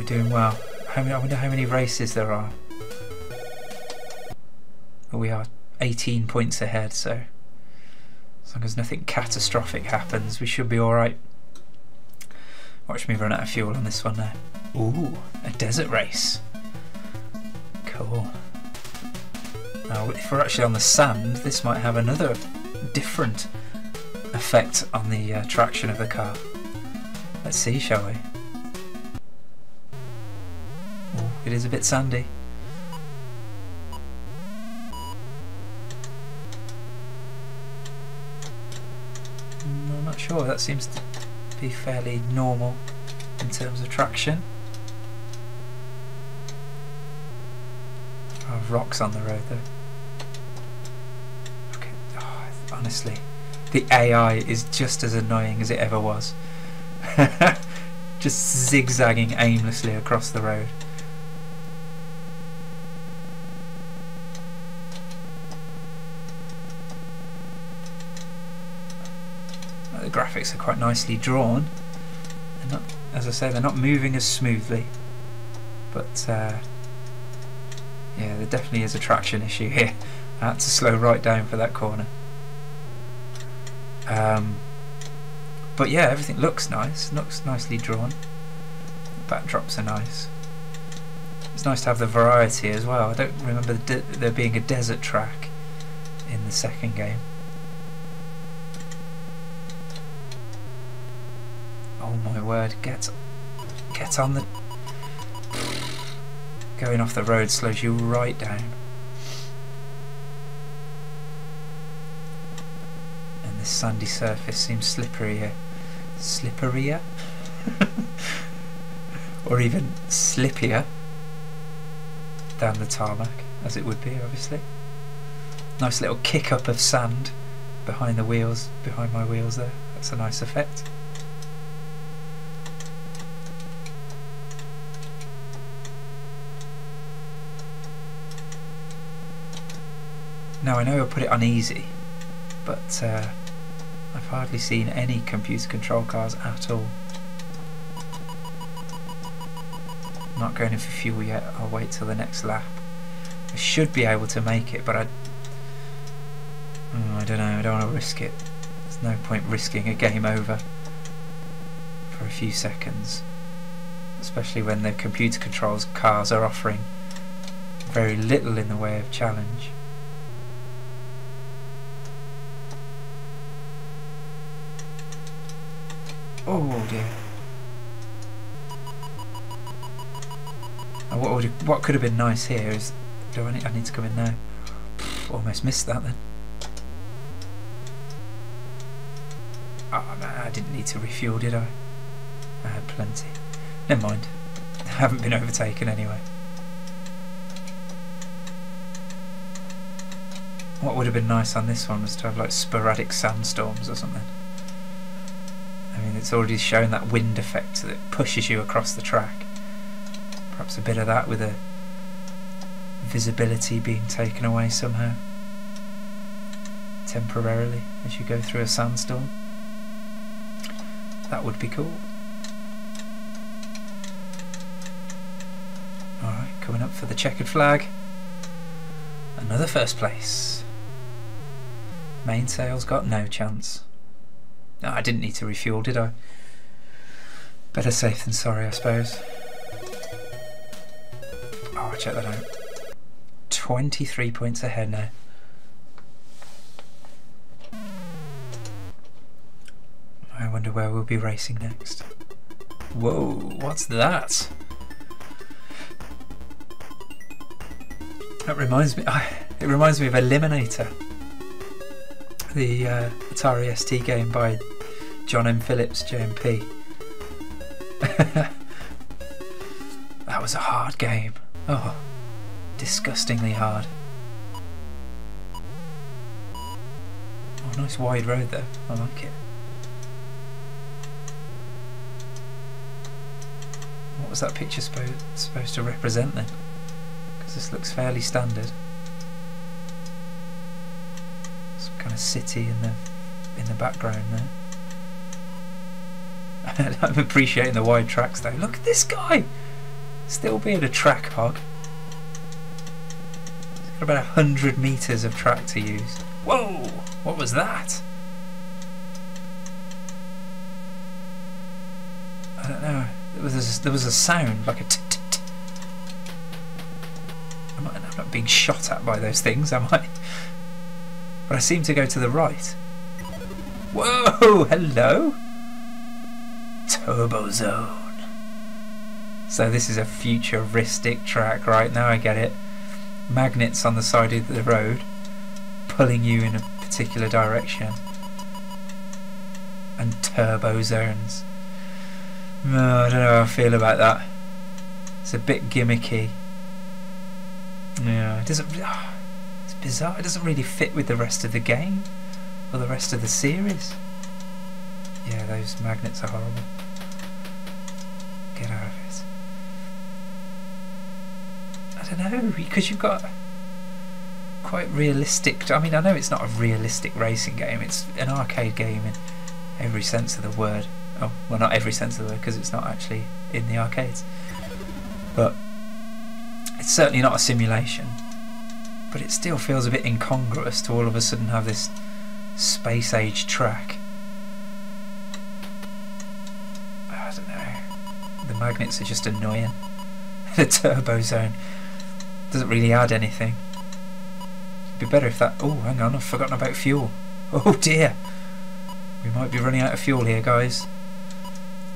We're doing well. I wonder how many races there are. Well, we are 18 points ahead, so as long as nothing catastrophic happens, we should be alright. Watch me run out of fuel on this one now. Ooh, a desert race. Cool. Now, if we're actually on the sand, this might have another different effect on the traction of the car. Let's see, shall we? Ooh, it is a bit sandy. I'm not sure, that seems to be fairly normal in terms of traction. Oh, rocks on the road though. Okay. Oh, honestly, the AI is just as annoying as it ever was. Just zigzagging aimlessly across the road. The graphics are quite nicely drawn. They're not, as I say, they're not moving as smoothly, but yeah, there definitely is a traction issue here. I had to slow right down for that corner. But yeah, everything looks nice, looks nicely drawn. The backdrops are nice. It's nice to have the variety as well. I don't remember there being a desert track in the second game. Oh my word, get on the... Going off the road slows you right down. And this sandy surface seems slipperier. Slipperier? Or even slippier than the tarmac, as it would be, obviously. Nice little kick up of sand behind the wheels, behind my wheels there. That's a nice effect. Now I know I put it on easy, but I've hardly seen any computer control cars at all. I'm not going in for fuel yet, I'll wait till the next lap. I should be able to make it, but I don't know, I don't want to risk it. There's no point risking a game over for a few seconds, especially when the computer controls cars are offering very little in the way of challenge. Oh dear. And what could have been nice here is... I need to come in now. Almost missed that then. Oh man, I didn't need to refuel, did I? I had plenty. Never mind. I haven't been overtaken anyway. What would have been nice on this one was to have like sporadic sandstorms or something. I mean, it's already shown that wind effect that pushes you across the track. Perhaps a bit of that with a visibility being taken away somehow, temporarily, as you go through a sandstorm. That would be cool. Alright, coming up for the checkered flag. Another first place. Mainsail's got no chance. No, I didn't need to refuel, did I? Better safe than sorry, I suppose. Oh, check that out. 23 points ahead now. I wonder where we'll be racing next. Whoa, what's that? That reminds me... it reminds me of Eliminator. The Atari ST game by John M. Phillips, JMP. That was a hard game. Oh, disgustingly hard. Oh, nice wide road though. I like it. What was that picture supposed to represent then? Because this looks fairly standard. Some kind of city in the background there. I'm appreciating the wide tracks though. Look at this guy! Still being a track hog. It's got about 100 metres of track to use. Whoa! What was that? I don't know. There was a sound like a t-t-t. I'm not being shot at by those things, am I? But I seem to go to the right. Whoa! Hello! Turbo Zone. So this is a futuristic track, right? Now I get it. Magnets on the side of the road pulling you in a particular direction. And turbo zones. I don't know how I feel about that. It's a bit gimmicky. Yeah, it doesn't. It's bizarre. It doesn't really fit with the rest of the game or the rest of the series. Yeah, those magnets are horrible. Get out of it. I don't know, because you've got quite realistic. I mean, I know it's not a realistic racing game. It's an arcade game in every sense of the word. Oh, well, not every sense of the word, because it's not actually in the arcades. But it's certainly not a simulation. But it still feels a bit incongruous to all of a sudden have this space age track. I don't know. The magnets are just annoying. The turbo zone doesn't really add anything. It'd be better if that. Oh, hang on, I've forgotten about fuel. Oh dear. We might be running out of fuel here, guys.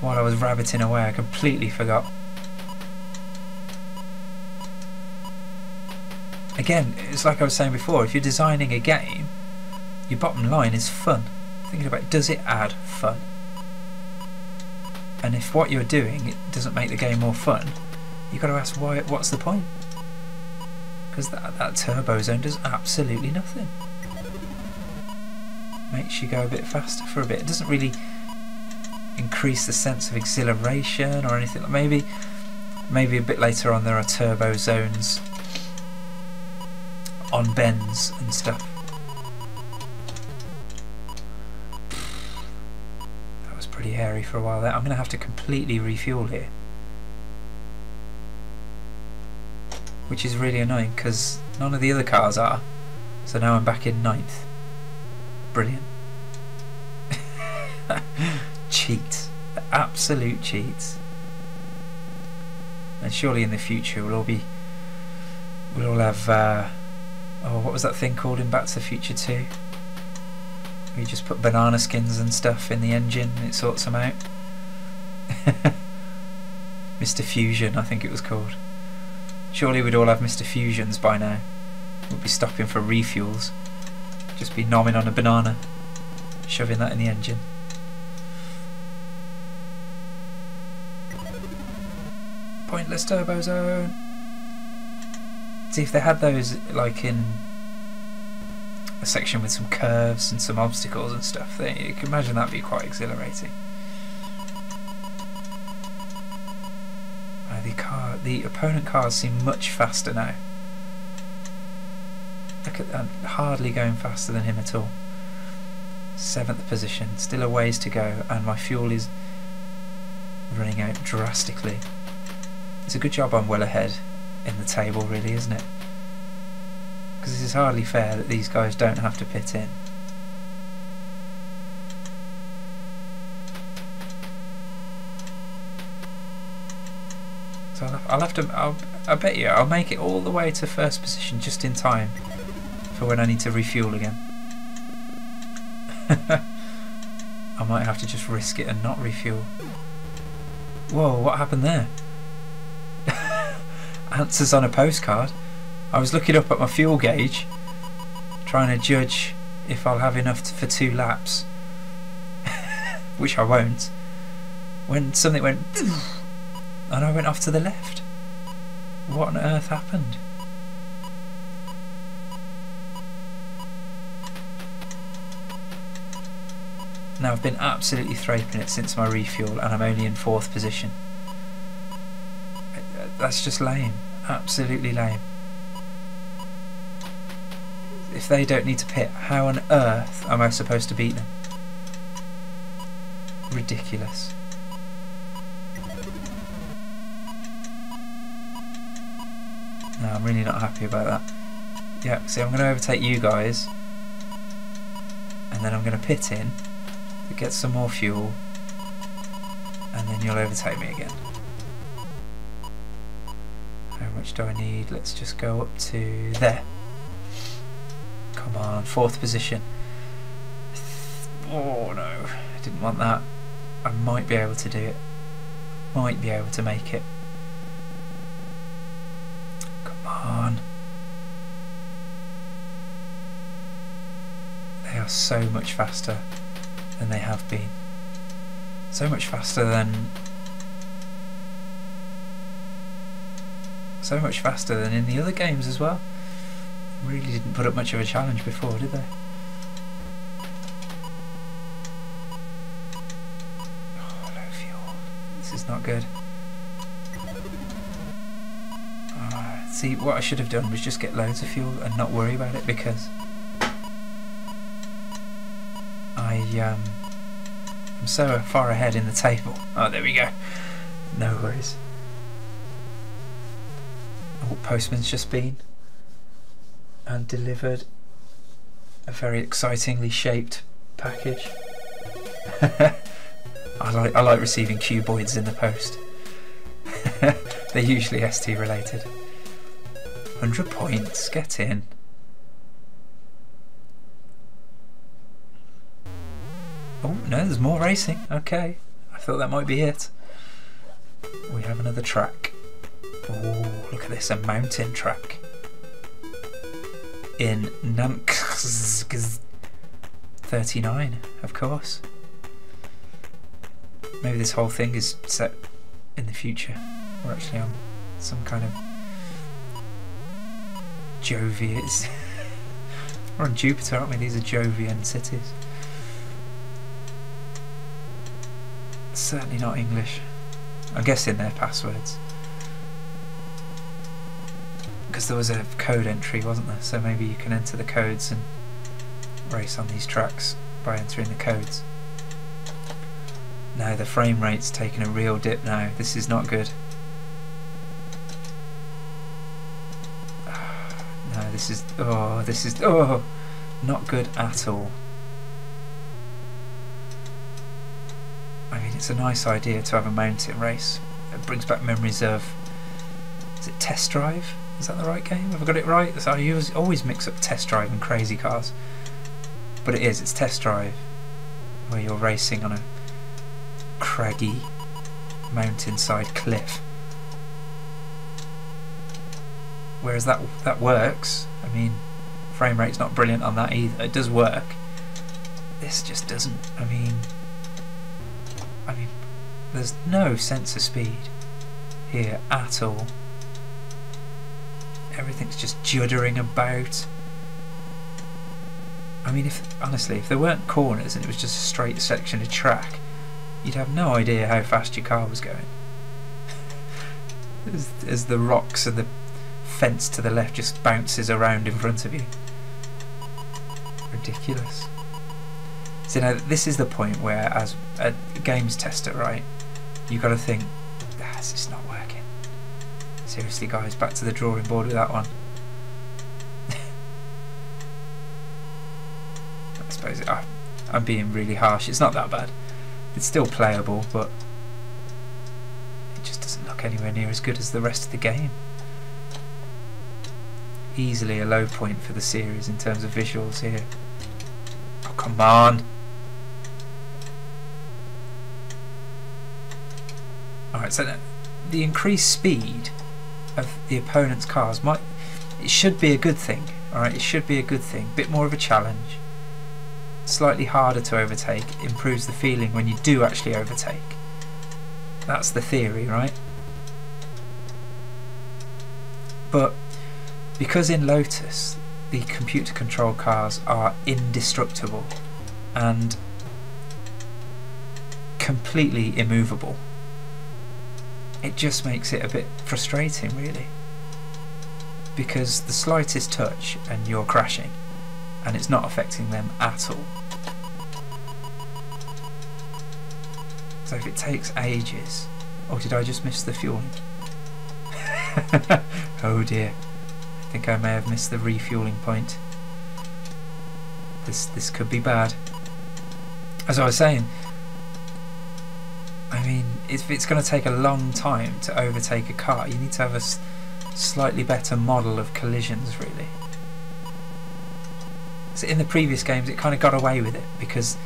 While I was rabbiting away, I completely forgot. Again, it's like I was saying before, if you're designing a game, your bottom line is fun. Thinking about, does it add fun? And if what you're doing it doesn't make the game more fun, you've got to ask why. What's the point? Because that turbo zone does absolutely nothing. Makes you go a bit faster for a bit. It doesn't really increase the sense of exhilaration or anything. Maybe a bit later on there are turbo zones on bends and stuff. That was pretty hairy for a while there. I'm going to have to completely refuel here, which is really annoying because none of the other cars are. So now I'm back in 9th. Brilliant. Cheats. Absolute cheats. And surely in the future we'll all have oh, what was that thing called in Back to the Future 2? We just put banana skins and stuff in the engine and it sorts them out. Mr. Fusion, I think it was called. Surely we'd all have Mr. Fusions by now. We'd be stopping for refuels. Just be nomming on a banana, shoving that in the engine. Pointless turbo zone. See, if they had those like in a section with some curves and some obstacles and stuff, then you can imagine that'd be quite exhilarating. The opponent cars seem much faster now. Look at that, hardly going faster than him at all. 7th position, still a ways to go, and my fuel is running out drastically. It's a good job I'm well ahead in the table, really, isn't it? Because this is hardly fair that these guys don't have to pit in. So I bet you I'll make it all the way to 1st position just in time for when I need to refuel again. I might have to just risk it and not refuel. Whoa, what happened there? Answers on a postcard. I was looking up at my fuel gauge, trying to judge if I'll have enough for 2 laps, which I won't, when something went and I went off to the left. What on earth happened? Now I've been absolutely thraping it since my refuel and I'm only in 4th position. That's just lame. Absolutely lame. If they don't need to pit, how on earth am I supposed to beat them? Ridiculous. No, I'm really not happy about that. Yeah, see, I'm going to overtake you guys, and then I'm going to pit in to get some more fuel, and then you'll overtake me again. How much do I need? Let's just go up to there. Come on, 4th position. Oh no, I didn't want that. I might be able to do it. Might be able to make it. Come on. They are so much faster than they have been. So much faster than in the other games as well. Really didn't put up much of a challenge before, did they? Oh, low fuel. This is not good. See, what I should have done was just get loads of fuel and not worry about it, because I'm so far ahead in the table. Oh, there we go. No worries. Oh, postman's just been and delivered a very excitingly shaped package. I like receiving cuboids in the post. They're usually ST related. 100 points, get in. Oh no, there's more racing. Okay, I thought that might be it. We have another track. Oh, look at this, a mountain track in Nank 39, of course. Maybe this whole thing is set in the future. We're actually on some kind of Jovian. We're on Jupiter, aren't we? These are Jovian cities. Certainly not English. I'm guessing they're passwords, because there was a code entry, wasn't there? So maybe you can enter the codes and race on these tracks by entering the codes. No, the frame rate's taking a real dip now. This is not good. No, this is not good at all. I mean, it's a nice idea to have a mountain race. It brings back memories of, is it Test Drive? Is that the right game? Have I got it right? So I always mix up Test Drive and Crazy Cars. But it's Test Drive, where you're racing on a craggy mountainside cliff. Whereas that works. I mean, frame rate's not brilliant on that either. It does work. This just doesn't. I mean, there's no sense of speed here at all. Everything's just juddering about. I mean, honestly, if there weren't corners and it was just a straight section of track, you'd have no idea how fast your car was going. As the rocks and the fence to the left just bounces around in front of you. Ridiculous. So now this is the point where, as a games tester, right, you got to think, this is not working. Seriously, guys, back to the drawing board with that one. I suppose I'm being really harsh. It's not that bad. It's still playable, but it just doesn't look anywhere near as good as the rest of the game. Easily a low point for the series in terms of visuals here. Oh, come on! Alright, so the increased speed of the opponent's cars it should be a good thing. Alright, it should be a good thing. Bit more of a challenge. Slightly harder to overtake. Improves the feeling when you do actually overtake. That's the theory, right? But because in Lotus the computer controlled cars are indestructible and completely immovable, it just makes it a bit frustrating, really, because the slightest touch and you're crashing and it's not affecting them at all. So if it takes ages... Oh, did I just miss the fueling? Oh dear. I think I may have missed the refueling point. This could be bad. As I was saying, I mean, if it's going to take a long time to overtake a car, you need to have a slightly better model of collisions, really. So in the previous games, it kind of got away with it because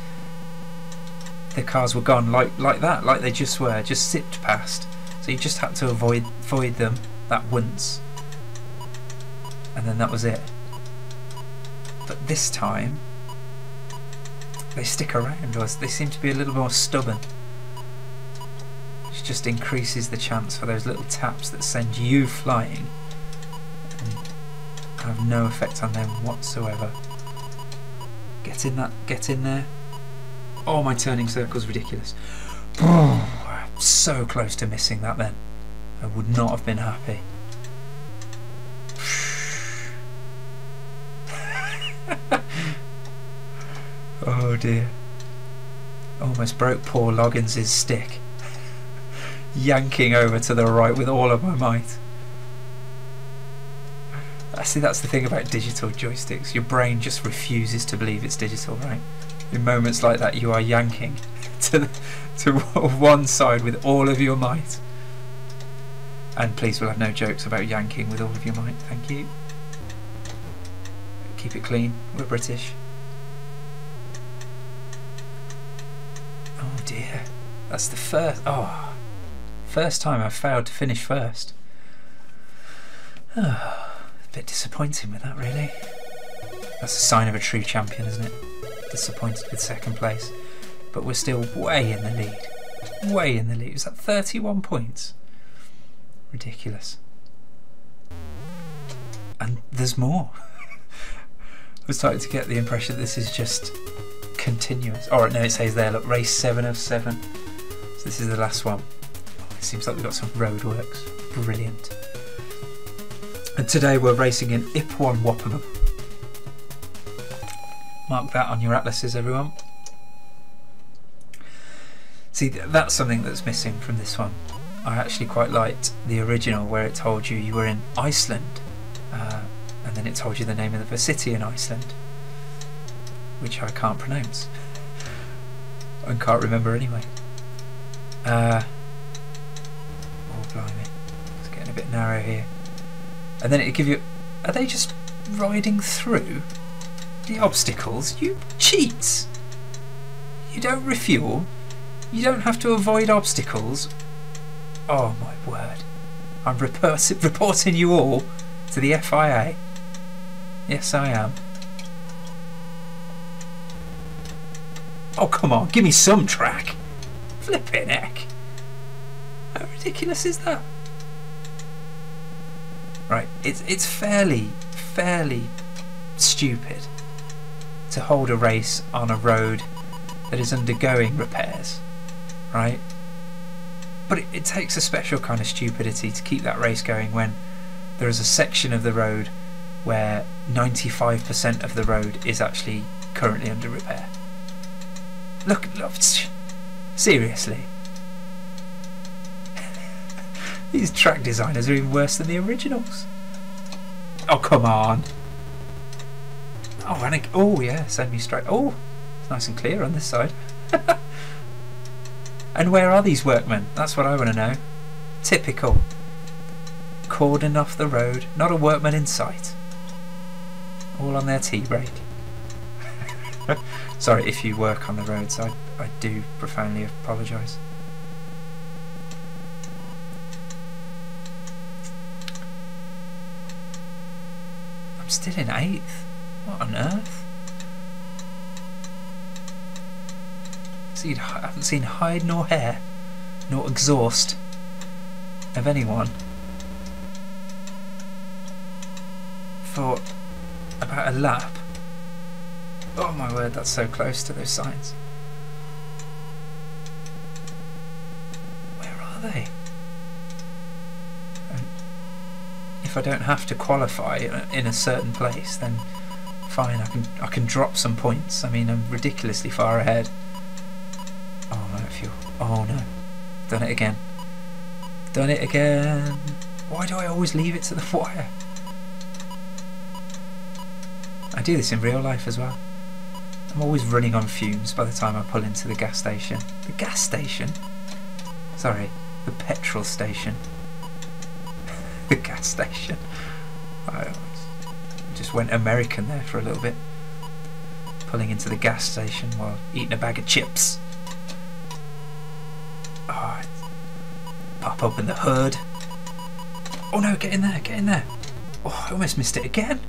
the cars were gone like that, like they just were, just zipped past. So you just had to avoid them that once, and then that was it. But this time, they stick around, or they seem to be a little more stubborn. Which just increases the chance for those little taps that send you flying and have no effect on them whatsoever. Get in there. Oh, my turning circle's ridiculous. I'm so close to missing that then. I would not have been happy. Oh dear. Almost broke poor Loggins' stick. Yanking over to the right with all of my might. See, that's the thing about digital joysticks. Your brain just refuses to believe it's digital, right? In moments like that, you are yanking to one side with all of your might. And please, we'll have no jokes about yanking with all of your might. Thank you. Keep it clean. We're British. Oh dear. That's the first time I've failed to finish first. Oh, a bit disappointing with that, really. That's a sign of a true champion, isn't it? Disappointed with second place. But we're still way in the lead. Way in the lead. Is that 31 points? Ridiculous. And there's more. I was starting to get the impression that this is just continuous. Oh, no, it says there, look, race 7 of 7. So this is the last one. Oh, it seems like we've got some roadworks. Brilliant. And today we're racing in Ipwan Wappable. Mark that on your atlases, everyone. See, that's something that's missing from this one. I actually quite liked the original where it told you were in Iceland, and then it told you the name of the city in Iceland, which I can't pronounce and can't remember anyway. Oh blimey, it's getting a bit narrow here. And then it'd give you, are they just riding through the obstacles? You cheats! You don't refuel, you don't have to avoid obstacles. Oh my word. I'm reporting you all to the FIA. Yes, I am. Oh, come on, give me some track. Flippin' heck. How ridiculous is that? Right, it's fairly stupid to hold a race on a road that is undergoing repairs, right? But it takes a special kind of stupidity to keep that race going when there is a section of the road where 95% of the road is actually currently under repair. Look, seriously. These track designers are even worse than the originals. Oh, come on. Oh, oh yeah, send me straight. Oh, it's nice and clear on this side. And where are these workmen? That's what I want to know. Typical. Cordon off the road, not a workman in sight. All on their tea break. Sorry if you work on the roads, I do profoundly apologise. I'm still in 8th. What on earth? I haven't seen hide nor hair nor exhaust of anyone for about a lap. Oh my word, that's so close to those signs. Where are they? And if I don't have to qualify in a certain place, then fine, I can drop some points. I mean, I'm ridiculously far ahead. Oh no, fuel. Oh no. Done it again. Done it again. Why do I always leave it to the wire? I do this in real life as well. I'm always running on fumes by the time I pull into the gas station. The gas station? Sorry, the petrol station. The gas station. I just went American there for a little bit. Pulling into the gas station while eating a bag of chips. Oh, pop open the hood. Oh no, get in there, get in there. Oh, I almost missed it again.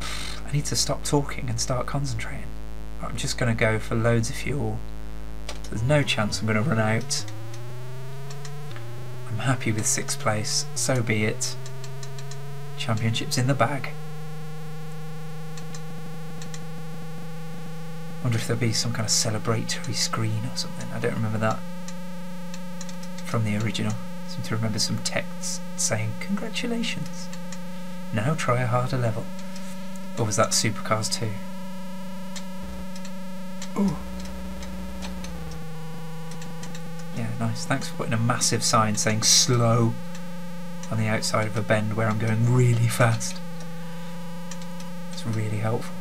I need to stop talking and start concentrating. I'm just going to go for loads of fuel. There's no chance I'm going to run out. I'm happy with 6th place, so be it. Championship's in the bag. Wonder if there'll be some kind of celebratory screen or something. I don't remember that from the original. I seem to remember some text saying congratulations. Now try a harder level. Or was that Supercars 2? Ooh. Yeah, nice. Thanks for putting a massive sign saying slow on the outside of a bend where I'm going really fast. It's really helpful.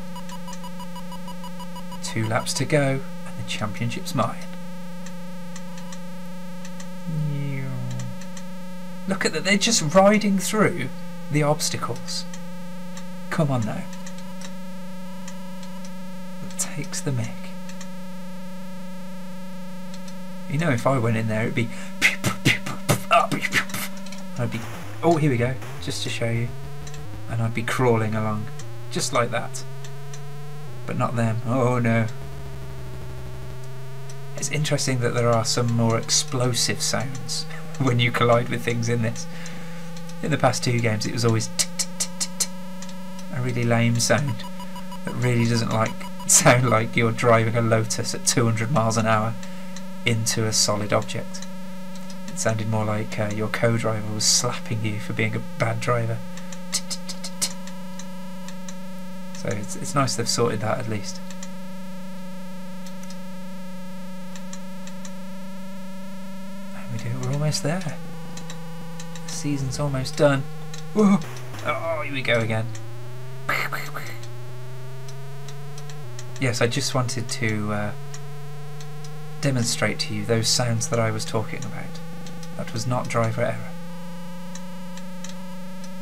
2 laps to go and the championship's mine. Look at that, they're just riding through the obstacles. Come on now. It takes the mick. You know, if I went in there, it'd be... I'd be... Oh, here we go, just to show you. And I'd be crawling along, just like that. But not them. Oh no. It's interesting that there are some more explosive sounds when you collide with things in this. In the past 2 games it was always a really lame sound that really doesn't sound like you're driving a Lotus at 200 miles an hour into a solid object. It sounded more like your co-driver was slapping you for being a bad driver. So it's nice they've sorted that at least. There we go, we're almost there. The season's almost done. Whoa. Oh, here we go again. Yes, I just wanted to demonstrate to you those sounds that I was talking about. That was not driver error.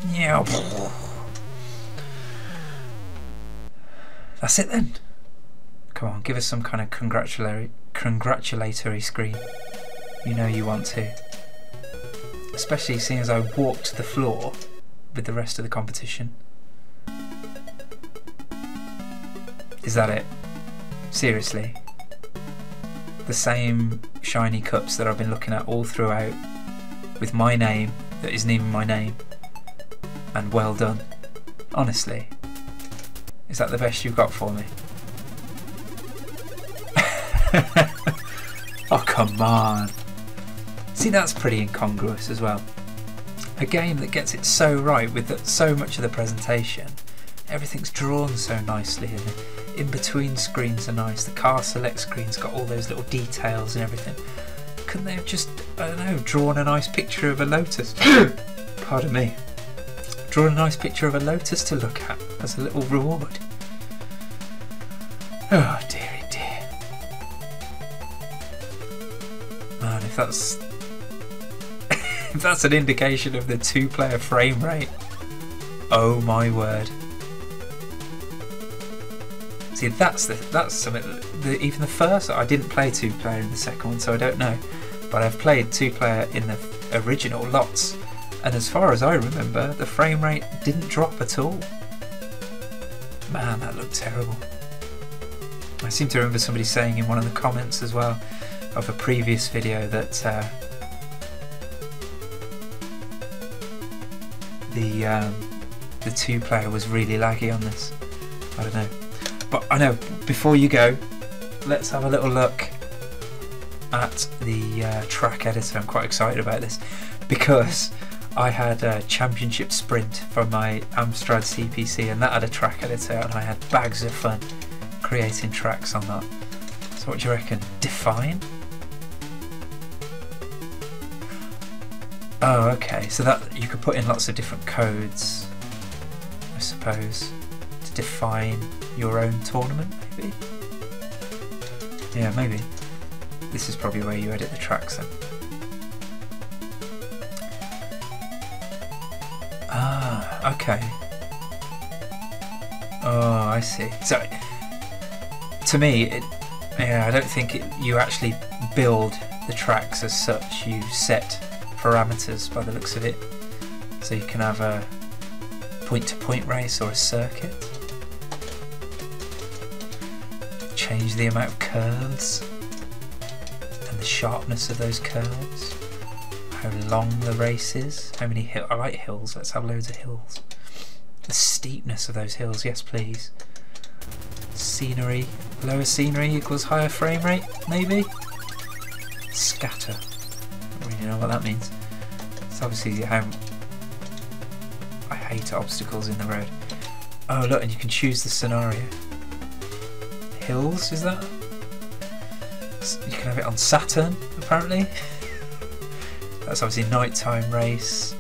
Yeah. That's it then. Come on, give us some kind of congratulatory screen. You know you want to. Especially seeing as I walked the floor with the rest of the competition. Is that it? Seriously? The same shiny cups that I've been looking at all throughout, with my name that isn't even my name, and well done. Honestly. Is that the best you've got for me? Oh, come on. See, that's pretty incongruous as well. A game that gets it so right with so much of the presentation. Everything's drawn so nicely, and the in-between screens are nice. The car select screen's got all those little details and everything. Couldn't they have just, I don't know, drawn a nice picture of a Lotus? Pardon me. Drawn a nice picture of a Lotus to look at as a little reward. Oh dearie dear. Man, if that's if that's an indication of the 2-player frame rate, oh my word. See, that's something that even the first, I didn't play 2-player in the second one, so I don't know, but I've played 2-player in the original lots, and as far as I remember, the frame rate didn't drop at all. Man, that looked terrible. I seem to remember somebody saying in one of the comments as well of a previous video that the 2-player was really laggy on this. I don't know. But I know, before you go, let's have a little look at the track editor. I'm quite excited about this because I had a championship sprint from my Amstrad CPC, and that had a track editor, and I had bags of fun creating tracks on that. So what do you reckon? Define? Oh, okay, so that you could put in lots of different codes, I suppose, to define your own tournament, maybe? Yeah, maybe. This is probably where you edit the tracks then. Ah, okay. Oh, I see. So, to me, yeah, I don't think you actually build the tracks as such. You set parameters by the looks of it. So you can have a point-to-point race or a circuit. Change the amount of curves and the sharpness of those curves. How long the race is. How many hills. I like hills. Let's have loads of hills. The steepness of those hills. Yes, please. Scenery. Lower scenery equals higher frame rate, maybe? Scatter. I don't really know what that means. It's obviously how I hate obstacles in the road. Oh look, and you can choose the scenario. Hills, is that? You can have it on Saturn, apparently. That's obviously nighttime race.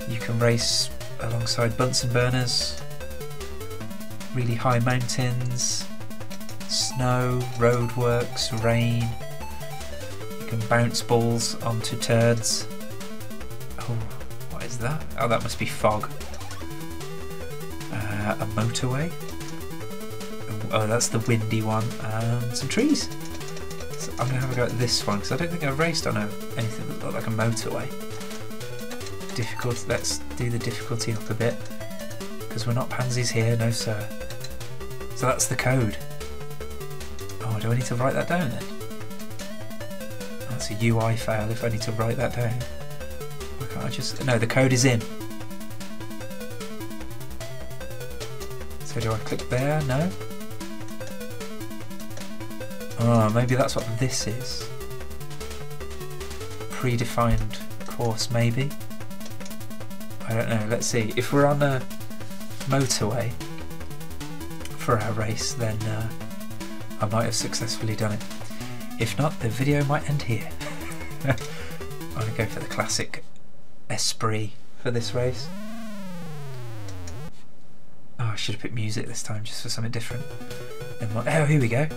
You can race alongside Bunsen burners, really high mountains, snow, roadworks, rain. You can bounce balls onto turds. Oh, what is that? Oh, that must be fog. A motorway. Oh, that's the windy one. Some trees. So I'm going to have a go at this one because I don't think I've raced on anything that looked like a motorway. Difficult. Let's do the difficulty up a bit because we're not pansies here, no sir. So that's the code. Oh, do I need to write that down then? That's a UI fail if I need to write that down. Why can't I just... No, the code is in. So do I click there? No? Oh, maybe that's what this is. Predefined course, maybe? I don't know, let's see. If we're on a motorway for our race, then I might have successfully done it. If not, the video might end here. I'm going to go for the classic esprit for this race. Oh, I should have picked music this time just for something different. Oh, here we go.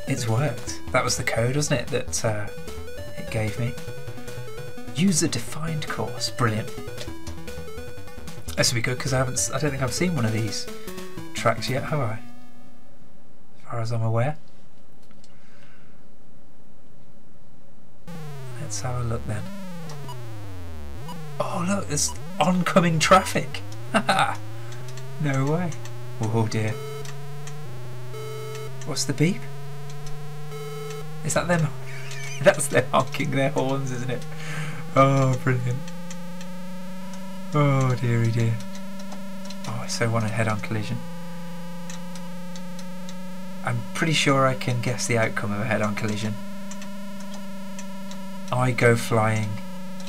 It's worked. That was the code, wasn't it, that it gave me. User-defined course. Brilliant. This will be good because I don't think I've seen one of these tracks yet, have I? As far as I'm aware. Let's have a look then. Oh look, there's oncoming traffic. No way. Oh dear. What's the beep? Is that them? That's them honking their horns, isn't it? Oh, brilliant. Oh, dearie dear. Oh, I so want a head-on collision. I'm pretty sure I can guess the outcome of a head-on collision. I go flying.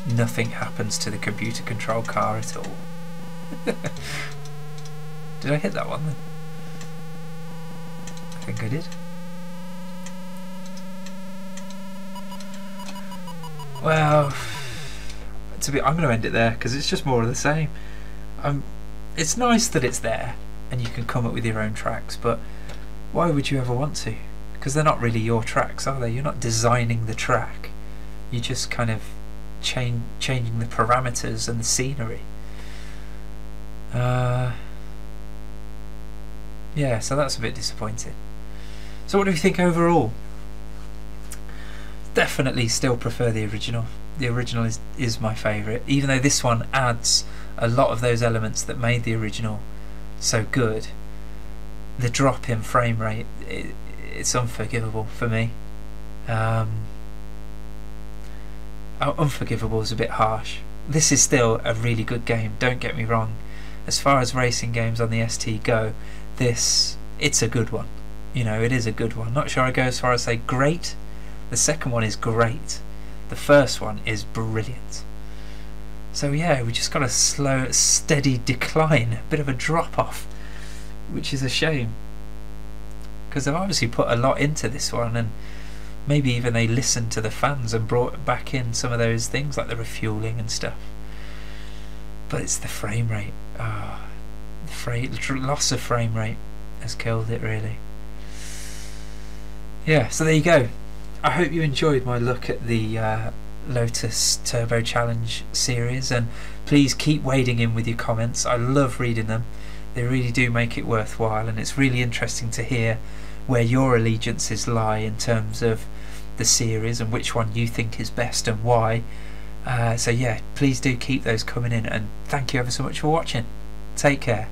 Nothing happens to the computer-controlled car at all. Did I hit that one then? I think I did. Well, I'm going to end it there because it's just more of the same. It's nice that it's there and you can come up with your own tracks, but why would you ever want to? Because they're not really your tracks, are they? You're not designing the track. You're just kind of changing the parameters and the scenery. Yeah, so that's a bit disappointing. So what do you think overall? Definitely still prefer the original. The original is my favourite, even though this one adds a lot of those elements that made the original so good. The drop in frame rate, it's unforgivable for me. Unforgivable is a bit harsh. This is still a really good game, don't get me wrong. As far as racing games on the ST go, it's a good one. You know, it is a good one. Not sure I go as far as say great. The second one is great. The first one is brilliant. So yeah, we just got a slow, steady decline, a bit of a drop off, which is a shame. Because they've obviously put a lot into this one and maybe even they listened to the fans and brought back in some of those things like the refueling and stuff. But it's the frame rate. The loss of frame rate has killed it, really. Yeah, so there you go. I hope you enjoyed my look at the Lotus Turbo Challenge series, and please keep wading in with your comments. I love reading them. They really do make it worthwhile, and it's really interesting to hear where your allegiances lie in terms of the series and which one you think is best and why. So yeah, please do keep those coming in, and thank you ever so much for watching. Take care.